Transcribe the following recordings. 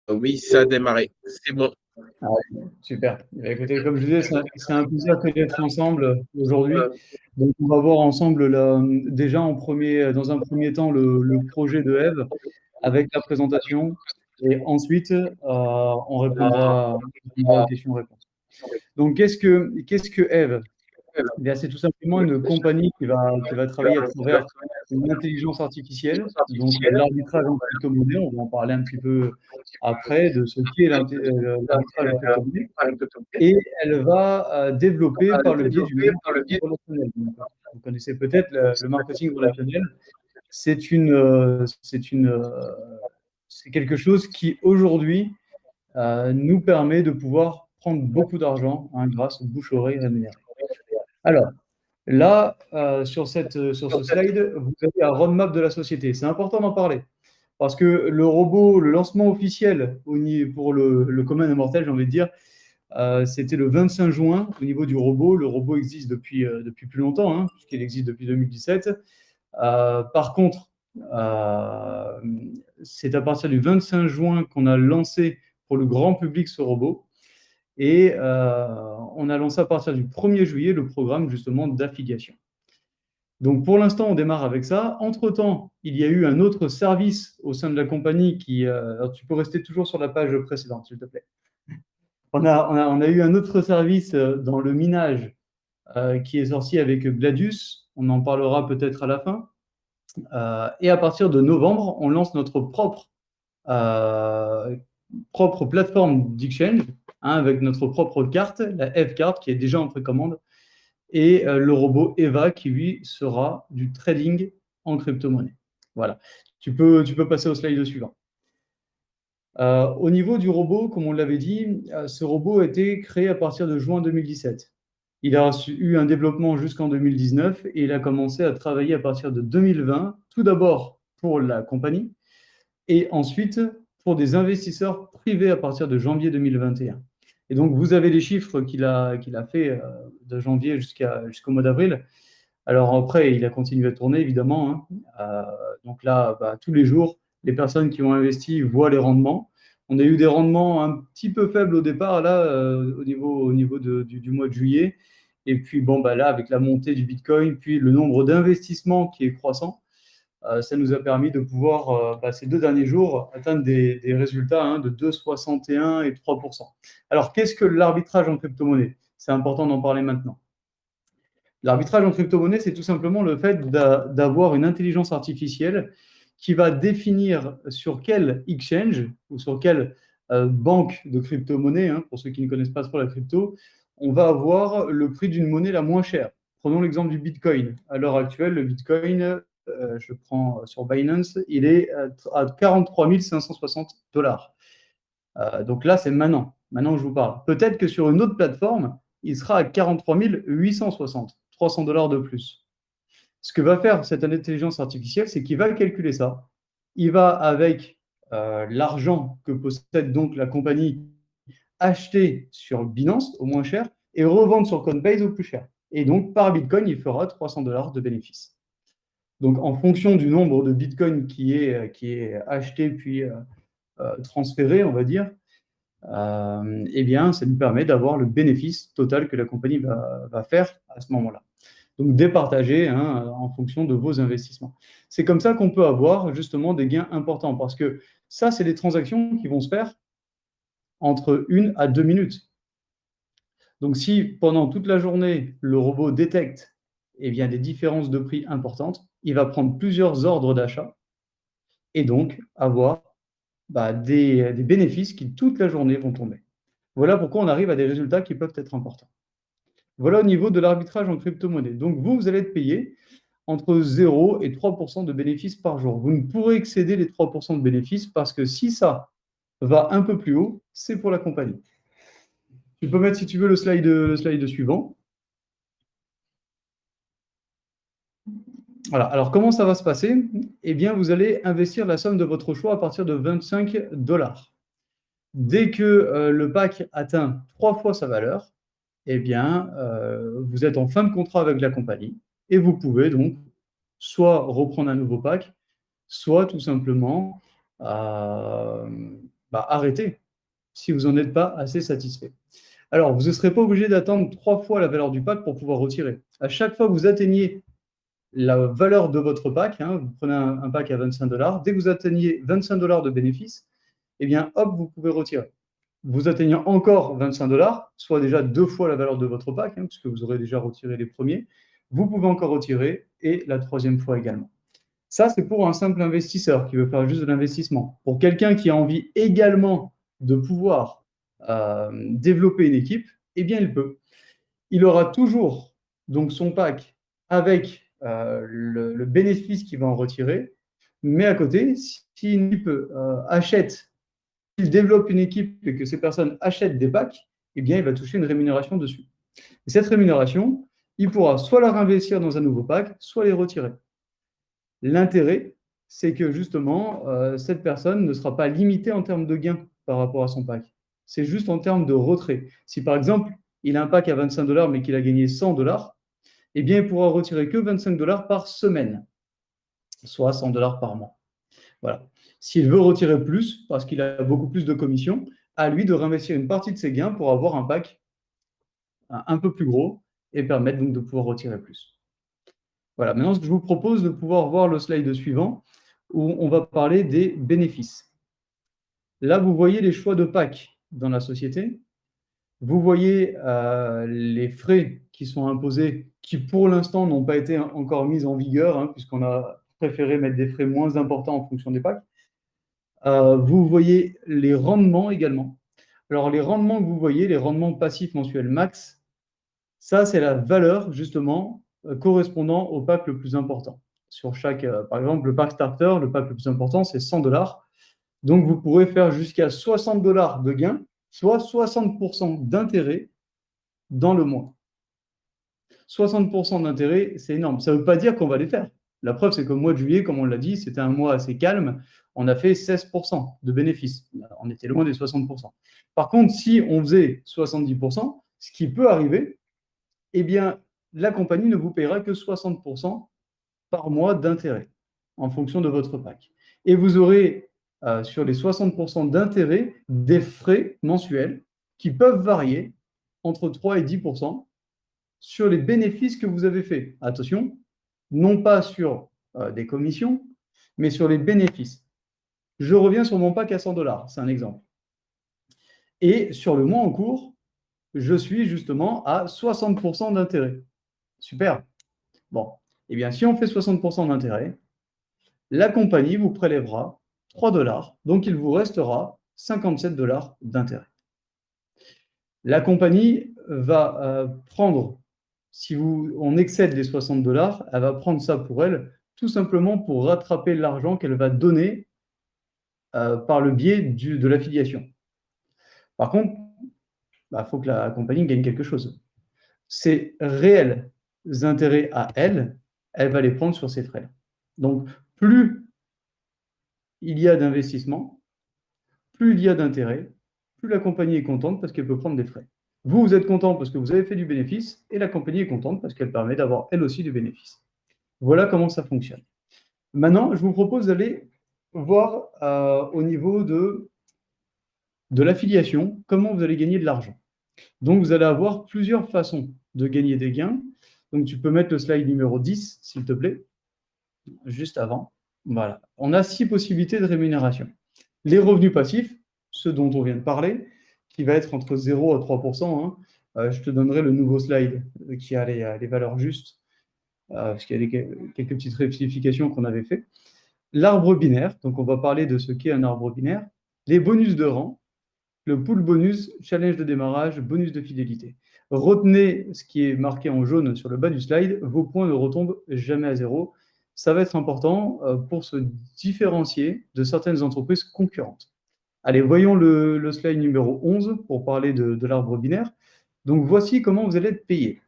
Oui, ça a démarré. C'est bon. Ah, super. Eh bien, écoutez, comme je disais, c'est un plaisir d'être ensemble aujourd'hui. Donc, on va voir ensemble déjà dans un premier temps le projet de Eve avec la présentation et ensuite on répondra aux questions-réponses. Donc, qu'est-ce que Eve? Eh bien, c'est tout simplement une compagnie qui va travailler à travers une intelligence artificielle, donc l'arbitrage en crypto-monnaie. On va en parler un petit peu après de ce qu'est l'arbitrage en crypto-monnaie. Et elle va développer par le biais du marketing relationnel. Donc, vous connaissez peut-être le marketing relationnel. C'est quelque chose qui aujourd'hui nous permet de pouvoir prendre beaucoup d'argent grâce aux bouche-oreille rémunérées. Alors, là, sur ce slide, vous avez un roadmap de la société. C'est important d'en parler parce que le robot, le lancement officiel pour le commun des mortels, j'ai envie de dire, c'était le 25 juin au niveau du robot. Le robot existe depuis plus longtemps, puisqu'il existe depuis 2017. Par contre, euh, c'est à partir du 25 juin qu'on a lancé pour le grand public ce robot. Et on a lancé à partir du 1er juillet le programme justement d'affiliation. Donc pour l'instant, on démarre avec ça. Entre-temps, il y a eu un autre service au sein de la compagnie qui... alors tu peux rester toujours sur la page précédente, s'il te plaît. On a eu un autre service dans le minage qui est sorti avec Gladius. On en parlera peut-être à la fin. Et à partir de novembre, on lance notre euh, propre plateforme d'exchange avec notre propre carte, la F-card, qui est déjà en précommande, et le robot Eva qui, lui, sera du trading en crypto-monnaie. Voilà. Tu peux passer au slide suivant. Au niveau du robot, comme on l'avait dit, ce robot a été créé à partir de juin 2017. Il a eu un développement jusqu'en 2019 et il a commencé à travailler à partir de 2020, tout d'abord pour la compagnie et ensuite pour des investisseurs privés à partir de janvier 2021. Et donc, vous avez les chiffres qu'il a fait de janvier jusqu'au mois d'avril. Alors après, il a continué à tourner, évidemment. Donc là, tous les jours, les personnes qui ont investi voient les rendements. On a eu des rendements un petit peu faibles au départ, là, au niveau du mois de juillet. Et puis, bon, là, avec la montée du Bitcoin, puis le nombre d'investissements qui est croissant, ça nous a permis de pouvoir, ces 2 derniers jours, atteindre des résultats de 2,61 et 3%. Alors, qu'est-ce que l'arbitrage en crypto-monnaie? C'est important d'en parler maintenant. L'arbitrage en crypto-monnaie, c'est tout simplement le fait d'avoir une intelligence artificielle qui va définir sur quel exchange ou sur quelle banque de crypto-monnaie, pour ceux qui ne connaissent pas trop la crypto, on va avoir le prix d'une monnaie la moins chère. Prenons l'exemple du Bitcoin. À l'heure actuelle, le Bitcoin, je prends sur Binance, il est à 43 560 dollars. Donc là, c'est maintenant que je vous parle. Peut-être que sur une autre plateforme, il sera à 43 860, 300 dollars de plus. Ce que va faire cette intelligence artificielle, c'est qu'il va calculer ça. Il va, avec l'argent que possède donc la compagnie, acheter sur Binance au moins cher et revendre sur Coinbase au plus cher. Et donc, par Bitcoin, il fera 300 dollars de bénéfice. Donc, en fonction du nombre de Bitcoin qui est acheté puis transféré, on va dire, eh bien, ça nous permet d'avoir le bénéfice total que la compagnie va faire à ce moment-là. Donc, départager en fonction de vos investissements. C'est comme ça qu'on peut avoir justement des gains importants parce que ça, c'est des transactions qui vont se faire entre 1 à 2 minutes. Donc, si pendant toute la journée, le robot détecte des différences de prix importantes, il va prendre plusieurs ordres d'achat et donc avoir des bénéfices qui, toute la journée, vont tomber. Voilà pourquoi on arrive à des résultats qui peuvent être importants. Voilà au niveau de l'arbitrage en crypto-monnaie. Donc, vous allez être payé entre 0 et 3% de bénéfices par jour. Vous ne pourrez excéder les 3% de bénéfices parce que si ça va un peu plus haut, c'est pour la compagnie. Tu peux mettre, si tu veux, le slide suivant. Voilà. Alors, comment ça va se passer? Eh bien, vous allez investir la somme de votre choix à partir de 25 dollars. Dès que le pack atteint 3 fois sa valeur, eh bien, vous êtes en fin de contrat avec la compagnie et vous pouvez donc soit reprendre un nouveau pack, soit tout simplement arrêtez si vous n'en êtes pas assez satisfait. Alors, vous ne serez pas obligé d'attendre 3 fois la valeur du pack pour pouvoir retirer. À chaque fois que vous atteignez la valeur de votre pack, vous prenez un pack à 25 $, dès que vous atteignez 25 $ de bénéfice, eh bien, hop, vous pouvez retirer. Vous atteignez encore 25 $, soit déjà 2 fois la valeur de votre pack, puisque vous aurez déjà retiré les premiers, vous pouvez encore retirer, et la 3e fois également. Ça, c'est pour un simple investisseur qui veut faire juste de l'investissement. Pour quelqu'un qui a envie également de pouvoir développer une équipe, eh bien, il peut. Il aura toujours donc son pack avec le bénéfice qu'il va en retirer, mais à côté, si une équipe achète, s'il développe une équipe et que ces personnes achètent des packs, eh bien, il va toucher une rémunération dessus. Et cette rémunération, il pourra soit la réinvestir dans un nouveau pack, soit les retirer. L'intérêt, c'est que justement, cette personne ne sera pas limitée en termes de gains par rapport à son pack. C'est juste en termes de retrait. Si par exemple, il a un pack à 25 $ mais qu'il a gagné 100 $, eh bien, il pourra retirer que 25 $ par semaine, soit 100 $ par mois. Voilà. S'il veut retirer plus, parce qu'il a beaucoup plus de commissions, à lui de réinvestir une partie de ses gains pour avoir un pack un peu plus gros et permettre donc de pouvoir retirer plus. Voilà, maintenant, je vous propose de pouvoir voir le slide suivant où on va parler des bénéfices. Là, vous voyez les choix de pack dans la société. Vous voyez les frais qui sont imposés, qui pour l'instant n'ont pas été encore mis en vigueur, puisqu'on a préféré mettre des frais moins importants en fonction des packs. Vous voyez les rendements également. Alors, les rendements que vous voyez, les rendements passifs mensuels max, ça, c'est la valeur, justement, correspondant au pack le plus important. Sur chaque, par exemple, le pack starter, le pack le plus important, c'est 100 $. Donc, vous pourrez faire jusqu'à 60 $ de gain, soit 60% d'intérêt dans le mois. 60% d'intérêt, c'est énorme. Ça ne veut pas dire qu'on va les faire. La preuve, c'est qu'au mois de juillet, comme on l'a dit, c'était un mois assez calme. On a fait 16% de bénéfices. On était loin des 60%. Par contre, si on faisait 70%, ce qui peut arriver, eh bien, la compagnie ne vous paiera que 60% par mois d'intérêt en fonction de votre pack. Et vous aurez sur les 60% d'intérêt des frais mensuels qui peuvent varier entre 3 et 10% sur les bénéfices que vous avez faits. Attention, non pas sur des commissions, mais sur les bénéfices. Je reviens sur mon pack à 100 $, c'est un exemple. Et sur le mois en cours, je suis justement à 60% d'intérêt. Super. Bon, eh bien, si on fait 60% d'intérêt, la compagnie vous prélèvera 3 $, donc il vous restera 57 $ d'intérêt. La compagnie va prendre, si on excède les 60 $, elle va prendre ça pour elle, tout simplement pour rattraper l'argent qu'elle va donner par le biais de l'affiliation. Par contre, il faut que la compagnie gagne quelque chose. Ces réels intérêts à elle, elle va les prendre sur ses frais. Donc, plus il y a d'investissement, plus il y a d'intérêt, plus la compagnie est contente parce qu'elle peut prendre des frais. Vous, vous êtes content parce que vous avez fait du bénéfice et la compagnie est contente parce qu'elle permet d'avoir elle aussi du bénéfice. Voilà comment ça fonctionne. Maintenant, je vous propose d'aller voir au niveau de l'affiliation, comment vous allez gagner de l'argent. Donc, vous allez avoir plusieurs façons de gagner des gains. Donc, tu peux mettre le slide numéro 10, s'il te plaît, juste avant. Voilà. On a 6 possibilités de rémunération. Les revenus passifs, ceux dont on vient de parler, qui va être entre 0 à 3%. Je te donnerai le nouveau slide qui a les valeurs justes, parce qu'il y a quelques petites rectifications qu'on avait fait. L'arbre binaire, donc on va parler de ce qu'est un arbre binaire. Les bonus de rang, le pool bonus, challenge de démarrage, bonus de fidélité. Retenez ce qui est marqué en jaune sur le bas du slide, vos points ne retombent jamais à 0. Ça va être important pour se différencier de certaines entreprises concurrentes. Allez, voyons le slide numéro 11 pour parler de l'arbre binaire. Donc, voici comment vous allez être payé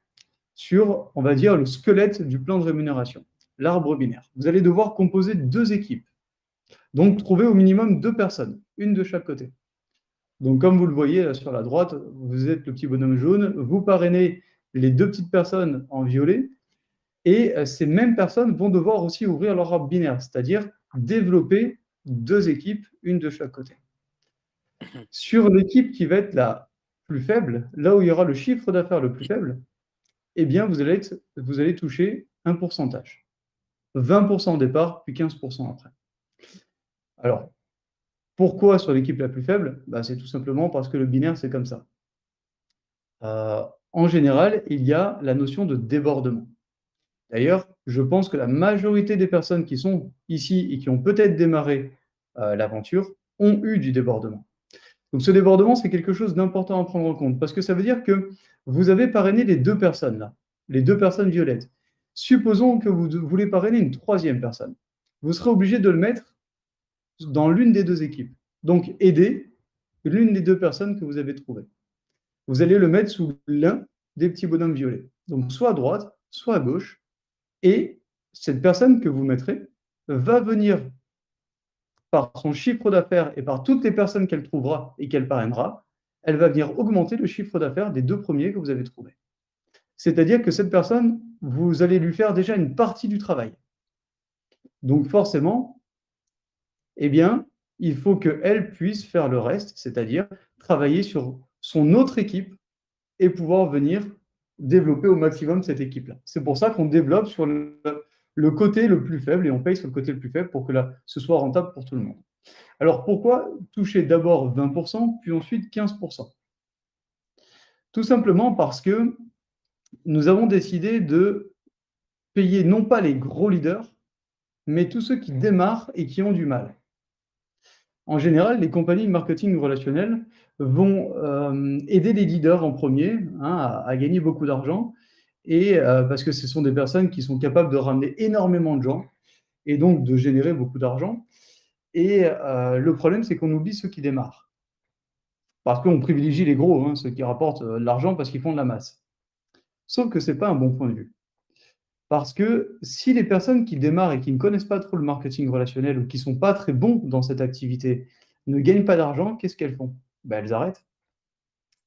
sur, on va dire, le squelette du plan de rémunération, l'arbre binaire. Vous allez devoir composer 2 équipes. Donc, trouver au minimum 2 personnes, une de chaque côté. Donc, comme vous le voyez là, sur la droite, vous êtes le petit bonhomme jaune, vous parrainez les 2 petites personnes en violet, et ces mêmes personnes vont devoir aussi ouvrir leur arbre binaire, c'est-à-dire développer 2 équipes, une de chaque côté. Sur l'équipe qui va être la plus faible, là où il y aura le chiffre d'affaires le plus faible, eh bien, vous allez toucher un pourcentage. 20% au départ, puis 15% après. Alors, pourquoi sur l'équipe la plus faible? Bah, c'est tout simplement parce que le binaire, c'est comme ça. En général, il y a la notion de débordement. D'ailleurs, je pense que la majorité des personnes qui sont ici et qui ont peut-être démarré l'aventure ont eu du débordement. Donc ce débordement, c'est quelque chose d'important à prendre en compte parce que ça veut dire que vous avez parrainé les deux personnes là, les deux personnes violettes. Supposons que vous voulez parrainer une troisième personne. Vous serez obligé de le mettre dans l'une des deux équipes. Donc aider l'une des deux personnes que vous avez trouvées. Vous allez le mettre sous l'un des petits bonhommes violets. Donc soit à droite, soit à gauche. Et cette personne que vous mettrez va venir, par son chiffre d'affaires et par toutes les personnes qu'elle trouvera et qu'elle parrainera, elle va venir augmenter le chiffre d'affaires des deux premiers que vous avez trouvés. C'est-à-dire que cette personne, vous allez lui faire déjà une partie du travail. Donc forcément, eh bien, il faut qu'elle puisse faire le reste, c'est-à-dire travailler sur son autre équipe et pouvoir venir développer au maximum cette équipe-là. C'est pour ça qu'on développe sur le côté le plus faible et on paye sur le côté le plus faible pour que là, ce soit rentable pour tout le monde. Alors pourquoi toucher d'abord 20%, puis ensuite 15%? Tout simplement parce que nous avons décidé de payer non pas les gros leaders, mais tous ceux qui démarrent et qui ont du mal. En général, les compagnies de marketing relationnel vont aider les leaders en premier à gagner beaucoup d'argent, et parce que ce sont des personnes qui sont capables de ramener énormément de gens et donc de générer beaucoup d'argent. Et le problème, c'est qu'on oublie ceux qui démarrent. Parce qu'on privilégie les gros, ceux qui rapportent de l'argent parce qu'ils font de la masse. Sauf que ce n'est pas un bon point de vue. Parce que si les personnes qui démarrent et qui ne connaissent pas trop le marketing relationnel ou qui ne sont pas très bons dans cette activité ne gagnent pas d'argent, qu'est-ce qu'elles font? Ben, elles arrêtent.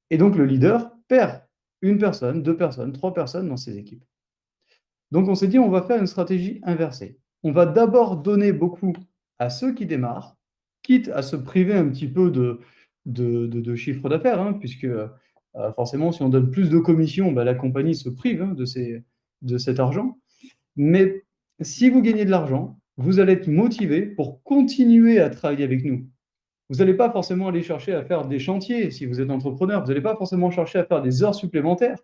Et donc le leader perd une personne, deux personnes, trois personnes dans ses équipes. Donc on s'est dit, on va faire une stratégie inversée. On va d'abord donner beaucoup à ceux qui démarrent, quitte à se priver un petit peu de chiffre d'affaires, puisque forcément, si on donne plus de commissions, la compagnie se prive de cet argent. Mais si vous gagnez de l'argent, vous allez être motivé pour continuer à travailler avec nous. Vous n'allez pas forcément aller chercher à faire des chantiers si vous êtes entrepreneur. Vous n'allez pas forcément chercher à faire des heures supplémentaires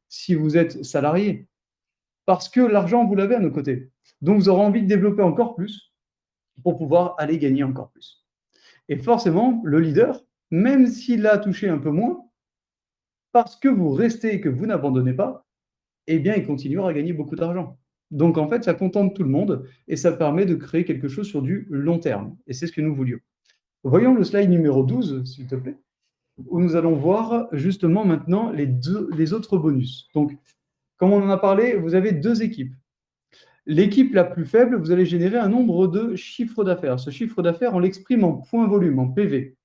si vous êtes salarié. Parce que l'argent, vous l'avez à nos côtés. Donc, vous aurez envie de développer encore plus pour pouvoir aller gagner encore plus. Et forcément, le leader, même s'il a touché un peu moins, parce que vous restez et que vous n'abandonnez pas, eh bien, il continuera à gagner beaucoup d'argent. Donc, en fait, ça contente tout le monde et ça permet de créer quelque chose sur du long terme. Et c'est ce que nous voulions. Voyons le slide numéro 12, s'il te plaît, où nous allons voir justement maintenant les autres bonus. Donc, comme on en a parlé, vous avez deux équipes. L'équipe la plus faible, vous allez générer un nombre de chiffres d'affaires. Ce chiffre d'affaires, on l'exprime en point volume, en PV.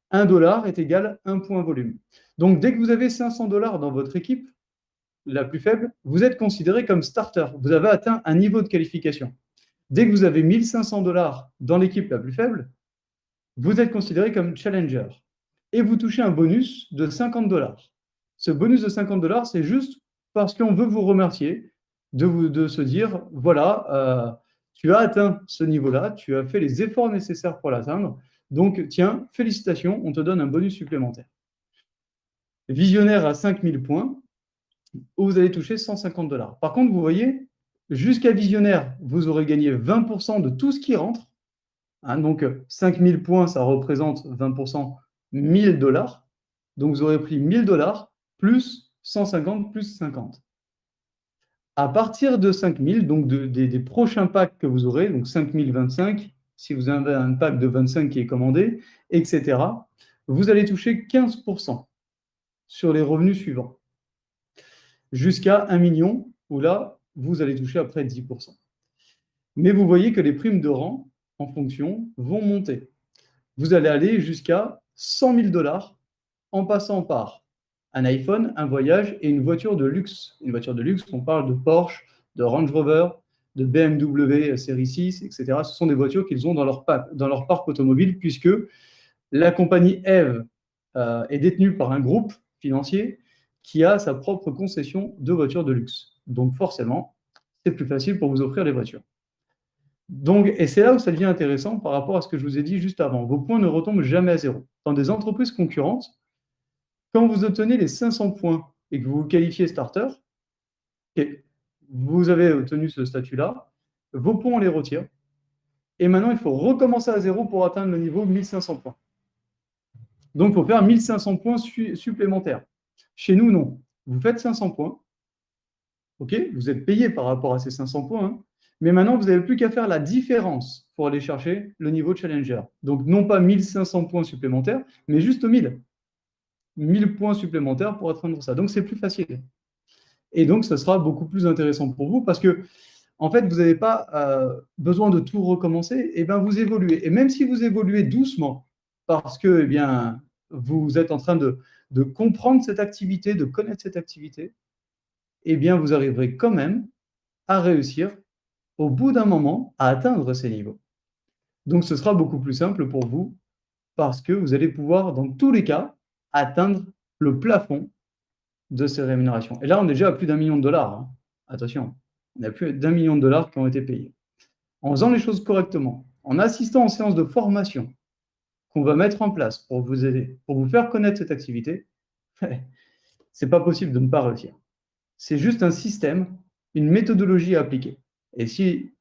1 dollar est égal à 1 point volume. Donc, dès que vous avez 500 dollars dans votre équipe, la plus faible, vous êtes considéré comme starter. Vous avez atteint un niveau de qualification. Dès que vous avez 1500 dollars dans l'équipe la plus faible, vous êtes considéré comme challenger. Et vous touchez un bonus de 50 dollars. Ce bonus de 50 dollars, c'est juste parce qu'on veut vous remercier de se dire, voilà, tu as atteint ce niveau-là, tu as fait les efforts nécessaires pour l'atteindre, donc tiens, félicitations, on te donne un bonus supplémentaire. Visionnaire à 5000 points, où vous allez toucher 150 dollars. Par contre, vous voyez, jusqu'à visionnaire, vous aurez gagné 20% de tout ce qui rentre. Donc 5000 points, ça représente 20%, 1000 dollars. Donc vous aurez pris 1000 dollars plus 150 plus 50. À partir de 5000, donc des prochains packs que vous aurez, donc 5025, si vous avez un pack de 25 qui est commandé, etc., vous allez toucher 15% sur les revenus suivants. Jusqu'à 1 million, où là, vous allez toucher après 10%. Mais vous voyez que les primes de rang, en fonction, vont monter. Vous allez aller jusqu'à 100 000 dollars en passant par un iPhone, un voyage et une voiture de luxe. Une voiture de luxe, on parle de Porsche, de Range Rover, de BMW série 6, etc. Ce sont des voitures qu'ils ont dans leur parc automobile, puisque La compagnie Eve est détenue par un groupe financier qui a sa propre concession de voitures de luxe. Donc forcément, c'est plus facile pour vous offrir les voitures. Donc, et c'est là où ça devient intéressant par rapport à ce que je vous ai dit juste avant. Vos points ne retombent jamais à zéro. Dans des entreprises concurrentes, quand vous obtenez les 500 points et que vous vous qualifiez starter, et vous avez obtenu ce statut-là, vos points, on les retire. Et maintenant, il faut recommencer à zéro pour atteindre le niveau 1500 points. Donc, il faut faire 1500 points supplémentaires. Chez nous, non. Vous faites 500 points. OK, vous êtes payé par rapport à ces 500 points. Hein. Mais maintenant, vous n'avez plus qu'à faire la différence pour aller chercher le niveau challenger. Donc, non pas 1500 points supplémentaires, mais juste 1000. 1000 points supplémentaires pour atteindre ça. Donc, c'est plus facile. Et donc, ce sera beaucoup plus intéressant pour vous parce que, en fait, vous n'avez pas besoin de tout recommencer. Et bien, vous évoluez. Et même si vous évoluez doucement, parce que, eh bien, vous êtes en train de comprendre cette activité, de connaître cette activité, eh bien, vous arriverez quand même à réussir, au bout d'un moment, à atteindre ces niveaux. Donc, ce sera beaucoup plus simple pour vous parce que vous allez pouvoir, dans tous les cas, atteindre le plafond de ces rémunérations. Et là, on est déjà à plus d'1 million de dollars. Hein. Attention, on a plus d'1 million de dollars qui ont été payés. En faisant les choses correctement, en assistant aux séances de formation qu'on va mettre en place pour vous aider, pour vous faire connaître cette activité, c'est pas possible de ne pas réussir. C'est juste un système, une méthodologie à appliquer. Et si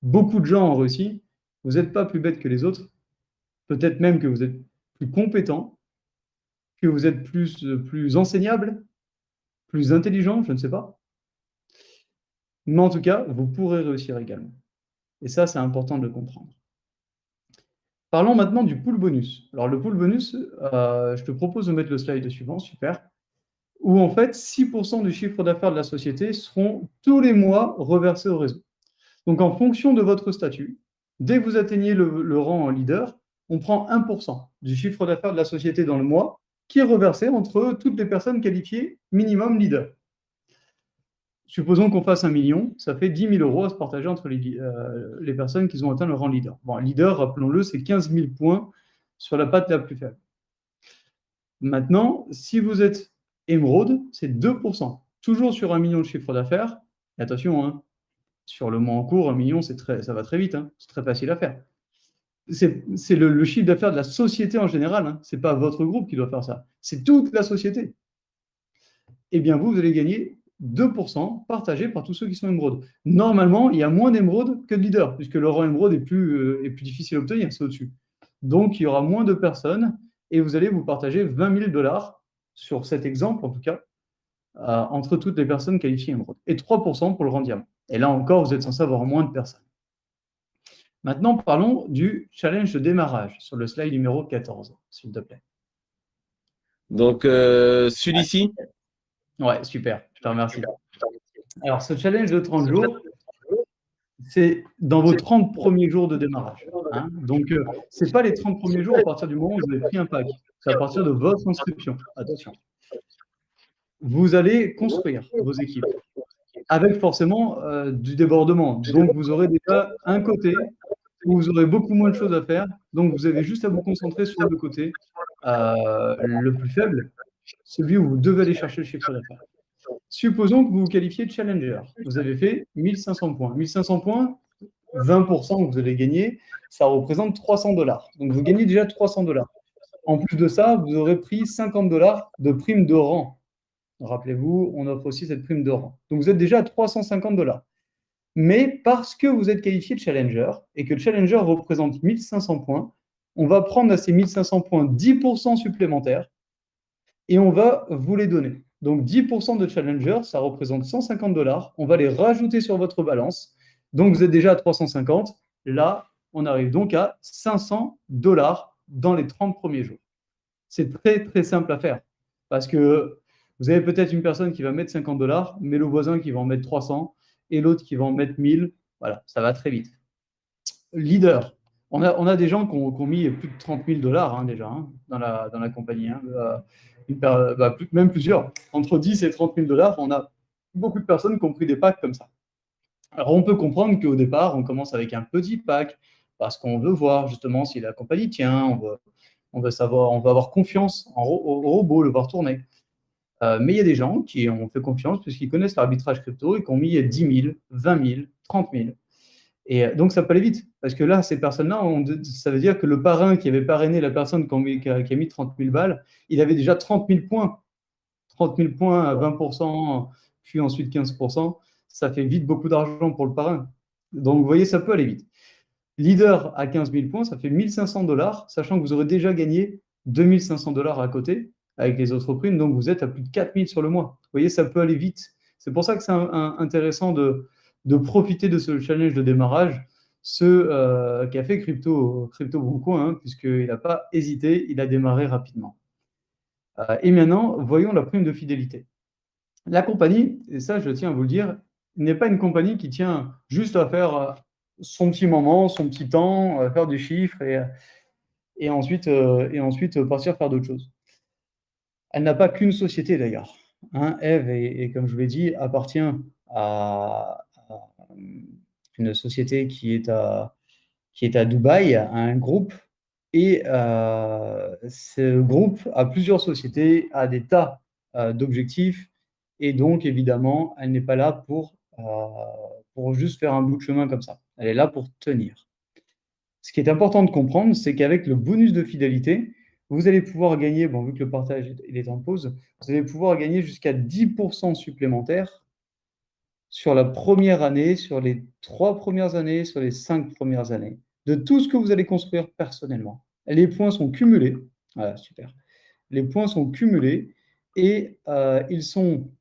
beaucoup de gens ont réussi, vous n'êtes pas plus bête que les autres, peut-être même que vous êtes plus compétent, que vous êtes plus enseignable, plus intelligent, je ne sais pas. Mais en tout cas, vous pourrez réussir également. Et ça, c'est important de le comprendre. Parlons maintenant du pool bonus. Alors, le pool bonus, je te propose de mettre le slide suivant, super, où en fait, 6% du chiffre d'affaires de la société seront tous les mois reversés au réseau. Donc, en fonction de votre statut, dès que vous atteignez le rang en leader, on prend 1% du chiffre d'affaires de la société dans le mois qui est reversé entre toutes les personnes qualifiées minimum leader. Supposons qu'on fasse 1 million, ça fait 10 000 euros à se partager entre les personnes qui ont atteint le rang leader. Bon, leader, rappelons-le, c'est 15 000 points sur la patte la plus faible. Maintenant, si vous êtes émeraude, c'est 2%. Toujours sur 1 million de chiffre d'affaires. Et attention, hein, sur le mois en cours, 1 million, ça va très vite. Hein, c'est très facile à faire. C'est le chiffre d'affaires de la société en général. Hein, ce n'est pas votre groupe qui doit faire ça. C'est toute la société. Eh bien, vous allez gagner 2% partagés par tous ceux qui sont émeraudes. Normalement, il y a moins d'émeraudes que de leaders, puisque le rang émeraude est plus difficile à obtenir, c'est au-dessus. Donc, il y aura moins de personnes et vous allez vous partager 20 000 dollars sur cet exemple, en tout cas, entre toutes les personnes qualifiées émeraude. Et 3% pour le rang diamant. Et là encore, vous êtes censé avoir moins de personnes. Maintenant, parlons du challenge de démarrage sur le slide numéro 14, s'il te plaît. Donc, celui-ci? Ouais, super, je te remercie. Alors, ce challenge de 30 jours, c'est dans vos 30 premiers jours de démarrage. Hein. Donc, ce n'est pas les 30 premiers jours à partir du moment où vous avez pris un pack. C'est à partir de votre inscription. Attention. Vous allez construire vos équipes avec forcément du débordement. Donc, vous aurez déjà un côté où vous aurez beaucoup moins de choses à faire. Donc, vous avez juste à vous concentrer sur le côté le plus faible, celui où vous devez aller chercher le chiffre d'affaires. Supposons que vous vous qualifiez de challenger. Vous avez fait 1500 points. 1500 points, 20% que vous allez gagner, ça représente 300 dollars. Donc, vous gagnez déjà 300 dollars. En plus de ça, vous aurez pris 50 dollars de prime de rang. Rappelez-vous, on offre aussi cette prime de rang. Donc, vous êtes déjà à 350 dollars. Mais parce que vous êtes qualifié de challenger et que le challenger représente 1500 points, on va prendre à ces 1500 points 10% supplémentaires et on va vous les donner. Donc 10% de challenger, ça représente 150 dollars. On va les rajouter sur votre balance. Donc vous êtes déjà à 350. Là, on arrive donc à 500 dollars dans les 30 premiers jours. C'est très, très simple à faire. Parce que vous avez peut-être une personne qui va mettre 50 dollars, mais le voisin qui va en mettre 300 et l'autre qui va en mettre 1000. Voilà, ça va très vite. Leader. On a des gens qui ont mis plus de 30 000 dollars hein, déjà hein, dans la compagnie. Hein, même plusieurs. Entre 10 et 30 000 dollars, on a beaucoup de personnes qui ont pris des packs comme ça. Alors, on peut comprendre qu'au départ, on commence avec un petit pack parce qu'on veut voir justement si la compagnie tient, on veut savoir, on veut avoir confiance au robot, le voir tourner. Mais il y a des gens qui ont fait confiance puisqu'ils connaissent l'arbitrage crypto et qui ont mis 10 000, 20 000, 30 000. Et donc, ça peut aller vite. Parce que là, ces personnes-là, ça veut dire que le parrain qui avait parrainé la personne qui a mis 30 000 balles, il avait déjà 30 000 points. 30 000 points à 20%, puis ensuite 15%. Ça fait vite beaucoup d'argent pour le parrain. Donc, vous voyez, ça peut aller vite. Leader à 15 000 points, ça fait 1 500 $, sachant que vous aurez déjà gagné 2 500 $ à côté avec les autres primes. Donc, vous êtes à plus de 4 000 sur le mois. Vous voyez, ça peut aller vite. C'est pour ça que c'est intéressant de profiter de ce challenge de démarrage, ce qu'a fait Crypto Boncoin, hein, puisqu'il n'a pas hésité, il a démarré rapidement. Et maintenant, voyons la prime de fidélité. La compagnie, et ça je tiens à vous le dire, n'est pas une compagnie qui tient juste à faire son petit moment, son petit temps, faire du chiffre et ensuite partir faire d'autres choses. Elle n'a pas qu'une société d'ailleurs. Hein, Eve, et comme je vous l'ai dit, appartient à une société qui est à Dubaï, à un groupe. Et ce groupe a plusieurs sociétés, a des tas d'objectifs. Et donc, évidemment, elle n'est pas là pour juste faire un bout de chemin comme ça. Elle est là pour tenir. Ce qui est important de comprendre, c'est qu'avec le bonus de fidélité, vous allez pouvoir gagner, bon, vu que le partage il est en pause, vous allez pouvoir gagner jusqu'à 10% supplémentaires sur la première année, sur les 3 premières années, sur les 5 premières années, de tout ce que vous allez construire personnellement. Les points sont cumulés. Voilà, super. Les points sont cumulés et ils sont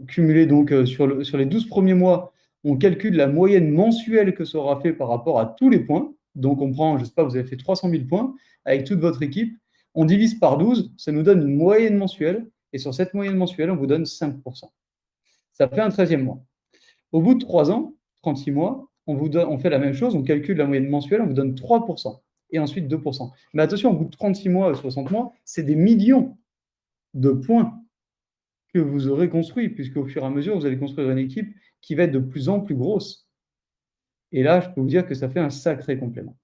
cumulés donc sur les 12 premiers mois. On calcule la moyenne mensuelle que ça aura fait par rapport à tous les points. Donc, on prend, je ne sais pas, vous avez fait 300 000 points avec toute votre équipe. On divise par 12, ça nous donne une moyenne mensuelle. Et sur cette moyenne mensuelle, on vous donne 5%. Ça fait un 13e mois. Au bout de 3 ans, 36 mois, on fait la même chose, on calcule la moyenne mensuelle, on vous donne 3%. Et ensuite 2%. Mais attention, au bout de 36 mois ou 60 mois, c'est des millions de points que vous aurez construits, puisque au fur et à mesure, vous allez construire une équipe qui va être de plus en plus grosse. Et là, je peux vous dire que ça fait un sacré complément.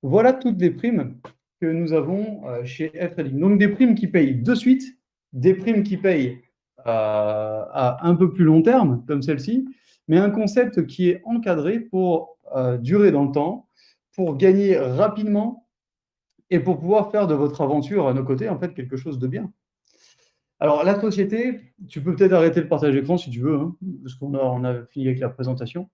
Voilà toutes les primes que nous avons chez F-Trading. Donc, des primes qui payent de suite, des primes qui payent à un peu plus long terme, comme celle-ci, mais un concept qui est encadré pour durer dans le temps, pour gagner rapidement et pour pouvoir faire de votre aventure à nos côtés, en fait, quelque chose de bien. Alors, la société, tu peux peut-être arrêter le partage d'écran si tu veux, hein, parce qu'on a fini avec la présentation.